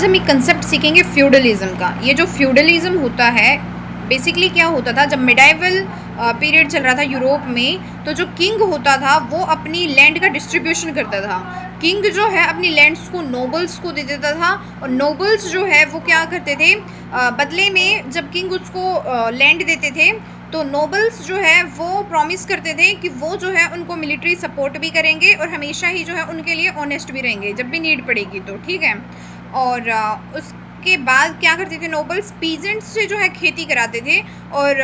आज हम एक कंसेप्ट सीखेंगे फ्यूडलिज्म का। ये जो फ्यूडलिज्म होता है बेसिकली क्या होता था, जब मिडाइवल पीरियड चल रहा था यूरोप में, तो जो किंग होता था वो अपनी लैंड का डिस्ट्रीब्यूशन करता था। किंग जो है अपनी लैंड्स को नोबल्स को दे देता था, और नोबल्स जो है वो क्या करते थे, बदले में जब किंग उसको लैंड देते थे तो नोबल्स जो है वो प्रॉमिस करते थे कि वो जो है उनको मिलिट्री सपोर्ट भी करेंगे और हमेशा ही जो है उनके लिए ऑनेस्ट भी रहेंगे जब भी नीड पड़ेगी तो, ठीक है। और उसके बाद क्या करते थे नोबल्स, पीजेंट्स से जो है खेती कराते थे, और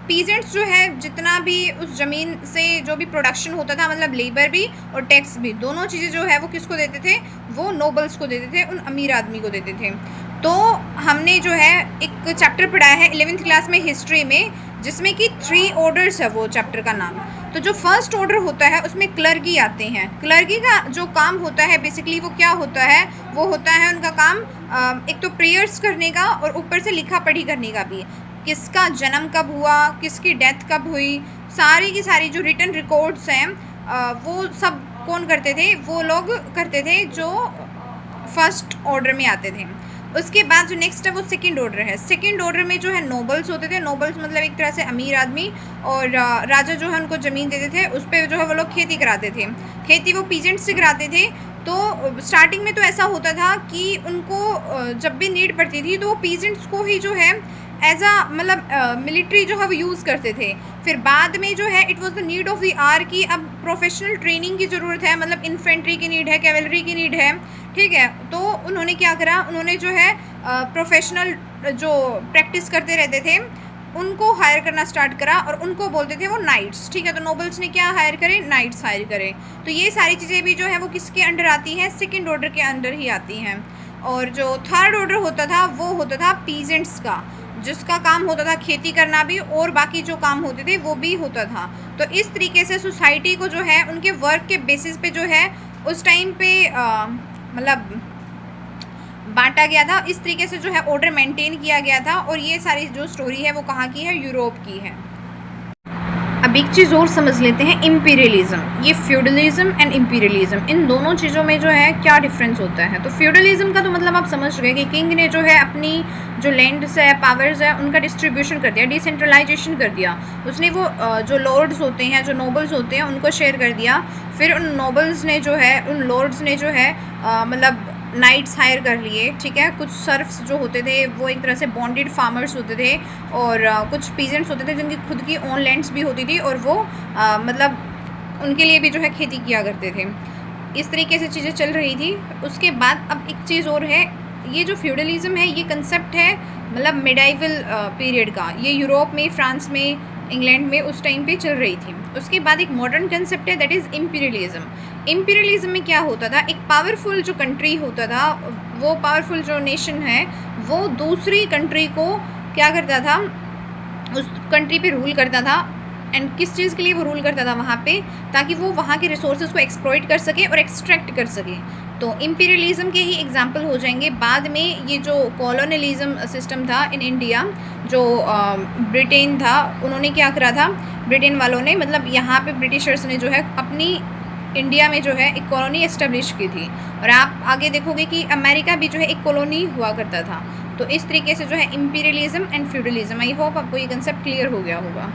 पीजेंट्स जो है जितना भी उस ज़मीन से जो भी प्रोडक्शन होता था, मतलब लेबर भी और टैक्स भी, दोनों चीज़ें जो है वो किसको देते थे, वो नोबल्स को देते थे, उन अमीर आदमी को देते थे। तो हमने जो है एक चैप्टर पढ़ा है 11th क्लास में हिस्ट्री में, जिसमें कि 3 ऑर्डर्स है वो चैप्टर का नाम। तो जो फर्स्ट ऑर्डर होता है उसमें क्लर्की आते हैं। क्लर्की का जो काम होता है बेसिकली वो क्या होता है, वो होता है उनका काम एक तो प्रेयर्स करने का और ऊपर से लिखा पढ़ी करने का भी। किसका जन्म कब हुआ, किसकी डेथ कब हुई, सारी की सारी जो रिटन रिकॉर्ड्स हैं वो सब कौन करते थे, वो लोग करते थे जो फर्स्ट ऑर्डर में आते थे। उसके बाद जो नेक्स्ट है वो सेकंड ऑर्डर है। सेकंड ऑर्डर में जो है नोबल्स होते थे। नोबल्स मतलब एक तरह से अमीर आदमी, और राजा जो है उनको ज़मीन देते थे, उस पर जो है वो लोग खेती कराते थे। खेती वो पीजेंट्स से कराते थे। तो स्टार्टिंग में तो ऐसा होता था कि उनको जब भी नीड पड़ती थी तो वो पीजेंट्स को ही जो है एज अ मतलब मिलिट्री जो है वो यूज़ करते थे। फिर बाद में जो है it was the need of the hour की अब प्रोफेशनल ट्रेनिंग की ज़रूरत है, मतलब इन्फेंट्री की नीड है, कैवलरी की नीड है, ठीक है। तो उन्होंने क्या करा, उन्होंने जो है प्रोफेशनल जो प्रैक्टिस करते रहते थे उनको हायर करना स्टार्ट करा, और उनको बोलते थे वो नाइट्स, ठीक है। तो नोबल्स ने क्या हायर करे, नाइट्स हायर करे। तो ये सारी चीज़ें भी जो है वो किसके अंडर आती हैं, सेकेंड ऑर्डर के अंडर ही आती हैं। और जो थर्ड ऑर्डर होता था वो होता था पीजेंट्स का, जिसका काम होता था खेती करना भी, और बाकी जो काम होते थे वो भी होता था। तो इस तरीके से सोसाइटी को जो है उनके वर्क के बेसिस पे जो है उस टाइम पे मतलब बांटा गया था। इस तरीके से जो है ऑर्डर मेंटेन किया गया था। और ये सारी जो स्टोरी है वो कहाँ की है, यूरोप की है। अब एक चीज़ और समझ लेते हैं, इम्पीरियलिज्म। ये फ्यूडलिज्म एंड इम्पीरियलिज्म, इन दोनों चीज़ों में जो है क्या डिफरेंस होता है। तो फ्यूडलिज्म का तो मतलब आप समझ गए कि किंग ने जो है अपनी जो लैंड्स है, पावर्स है, उनका डिस्ट्रीब्यूशन कर दिया, डिसेंट्रलाइजेशन कर दिया। उसने वो जो लॉर्ड्स होते हैं, जो नोबल्स होते हैं, उनको शेयर कर दिया। फिर उन नोबल्स ने जो है, उन लॉर्ड्स ने जो है मतलब नाइट्स हायर कर लिए, ठीक है। कुछ सर्फ्स जो होते थे वो एक तरह से बॉन्डेड फार्मर्स होते थे, और कुछ पीजेंट्स होते थे जिनकी खुद की ओन लैंड्स भी होती थी, और वो मतलब उनके लिए भी जो है खेती किया करते थे। इस तरीके से चीज़ें चल रही थी। उसके बाद अब एक चीज़ और है, ये जो फ्यूडलिज्म है ये कंसेप्ट है मतलब मिडाइवल पीरियड का। ये यूरोप में, फ्रांस में, इंग्लैंड में उस टाइम पे चल रही थी। उसके बाद एक मॉडर्न कंसेप्ट है, दैट इज़ इम्पीरियलिज्म। इम्पीरियलिज्म में क्या होता था, एक पावरफुल जो कंट्री होता था, वो पावरफुल जो नेशन है वो दूसरी कंट्री को क्या करता था, उस कंट्री पे रूल करता था। एंड किस चीज़ के लिए वो रूल करता था वहाँ पे, ताकि वो वहाँ के रिसोर्सेज को एक्सप्लॉइट कर सके और एक्सट्रैक्ट कर सके। तो इम्पीरियलिज्म के ही एग्जांपल हो जाएंगे। बाद में ये जो कॉलोनियलिज्म सिस्टम था इन इंडिया, जो ब्रिटेन था, उन्होंने क्या करा था, ब्रिटेन वालों ने, मतलब यहाँ पे ब्रिटिशर्स ने जो है अपनी इंडिया में जो है एक कॉलोनी एस्टेब्लिश की थी। और आप आगे देखोगे कि अमेरिका भी जो है एक कॉलोनी हुआ करता था। तो इस तरीके से जो है imperialism and feudalism, I hope आपको ये कंसेप्ट क्लियर हो गया होगा।